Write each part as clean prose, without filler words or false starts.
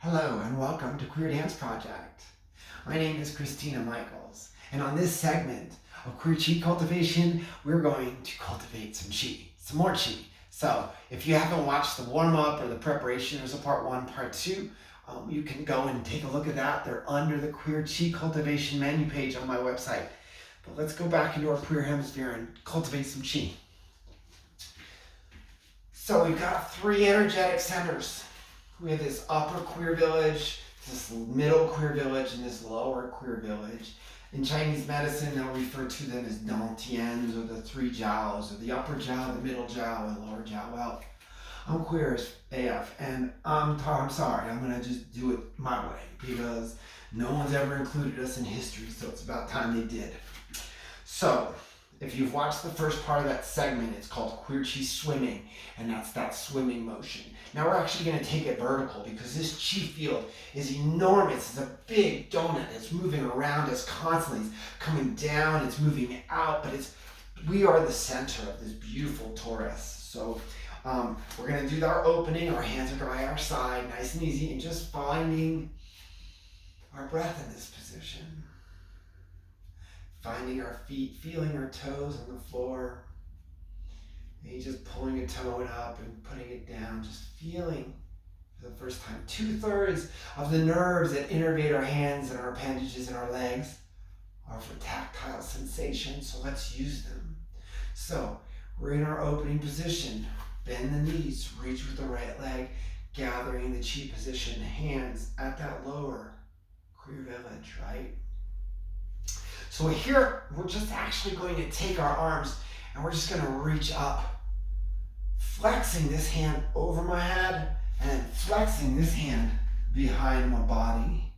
Hello and welcome to Queer Dance Project. My name is Christina Michaels, and on this segment of Queer Chi Cultivation, we're going to cultivate some more chi. So if you haven't watched the warm-up or the preparation, there's a part 1, part 2, you can go and take a look at that. They're under the Queer Chi Cultivation menu page on my website. But let's go back into our queer hemisphere and cultivate some chi. So we've got 3 energetic centers. We have this upper queer village, this middle queer village, and this lower queer village. In Chinese medicine, they'll refer to them as dantians, or the 3 jiaos, or the upper jiao, the middle jiao, and lower jiao. Well, I'm queer as AF, and I'm sorry, I'm gonna just do it my way, because no one's ever included us in history, so it's about time they did. So, if you've watched the first part of that segment, it's called Queer Chi Swimming, and that's that swimming motion. Now we're actually going to take it vertical because this chi field is enormous. It's a big donut. It's moving around us constantly. It's coming down, it's moving out, but we are the center of this beautiful torus. So we're going to do our opening. Our hands are by our side, nice and easy, and just finding our breath in this position. Finding our feet, feeling our toes on the floor. Maybe just pulling a toe up and putting it down, just feeling for the first time. 2/3 of the nerves that innervate our hands and our appendages and our legs are for tactile sensation, so let's use them. So we're in our opening position. Bend the knees, reach with the right leg, gathering the chi position, hands at that lower queer village, right? So here, we're just actually going to take our arms and we're just going to reach up, flexing this hand over my head and then flexing this hand behind my body.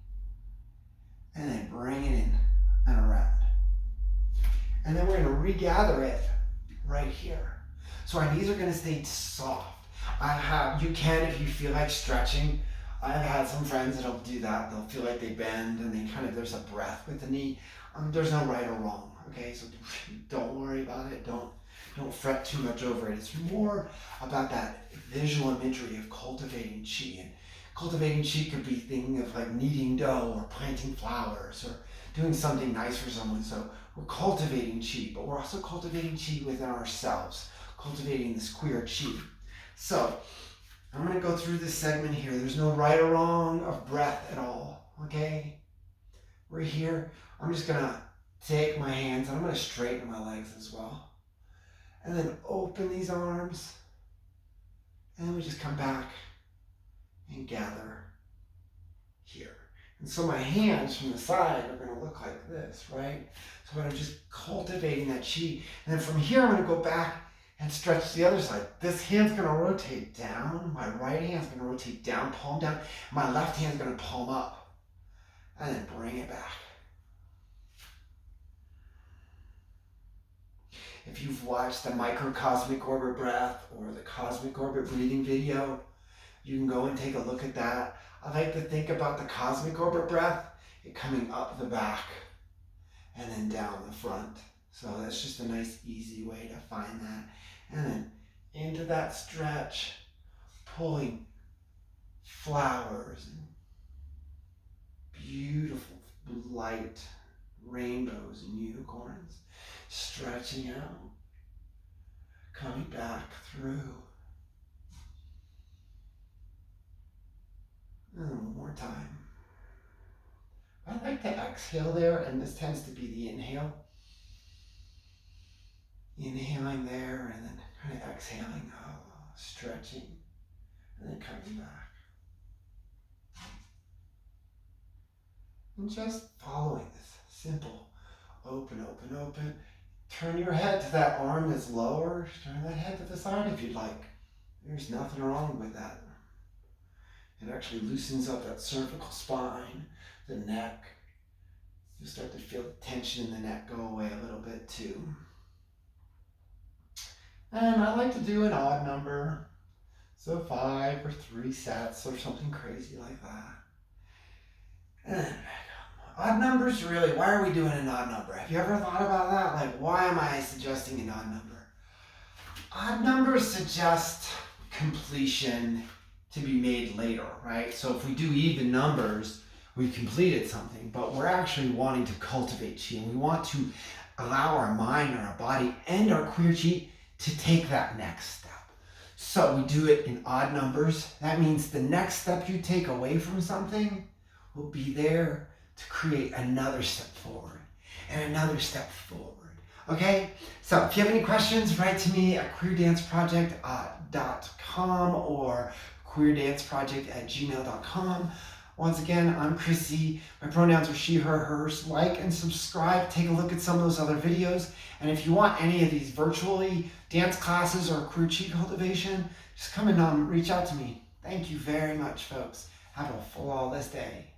And then bring it in and around. And then we're going to regather it right here. So our knees are going to stay soft. You can, if you feel like stretching. I've had some friends that'll do that. They'll feel like they bend and there's a breath with the knee. There's no right or wrong, okay? So don't worry about it. Don't fret too much over it. It's more about that visual imagery of cultivating chi. And cultivating chi could be thinking of like kneading dough or planting flowers or doing something nice for someone. So we're cultivating chi, but we're also cultivating chi within ourselves, cultivating this queer chi. So I'm going to go through this segment here. There's no right or wrong of breath at all, okay? We're here. I'm just going to take my hands and I'm going to straighten my legs as well. And then open these arms. And then we just come back and gather here. And so my hands from the side are going to look like this, right? So I'm just cultivating that chi. And then from here, I'm going to go back and stretch the other side. This hand's going to rotate down. My right hand's going to rotate down, palm down. My left hand's going to palm up. And then bring it back. If you've watched the microcosmic orbit breath or the cosmic orbit breathing video, you can go and take a look at that. I like to think about the cosmic orbit breath, it coming up the back and then down the front. So that's just a nice, easy way to find that. And then into that stretch, pulling flowers and beautiful light rainbows and unicorns, stretching out, coming back through. And one more time. I like to exhale there, and this tends to be the inhale. Inhaling there, and then kind of exhaling, stretching, and then coming back. And just following this simple open, open, open. Turn your head to that arm that's lower. Turn that head to the side if you'd like. There's nothing wrong with that. It actually loosens up that cervical spine, the neck. You'll start to feel the tension in the neck go away a little bit too. And I like to do an odd number. So 5 or 3 sets or something crazy like that. And then back up. Odd numbers, really, why are we doing an odd number? Have you ever thought about that? Like, why am I suggesting an odd number? Odd numbers suggest completion to be made later, right? So if we do even numbers, we've completed something, but we're actually wanting to cultivate chi, and we want to allow our mind and our body and our queer chi to take that next step. So we do it in odd numbers. That means the next step you take away from something will be there to create another step forward and another step forward. Okay? So if you have any questions, write to me at queerdanceproject.com or queerdanceproject@gmail.com. Once again, I'm Chrissy. My pronouns are she, her, hers. Like and subscribe. Take a look at some of those other videos. And if you want any of these virtually dance classes or queer chi cultivation, just come and reach out to me. Thank you very much, folks. Have a flawless day.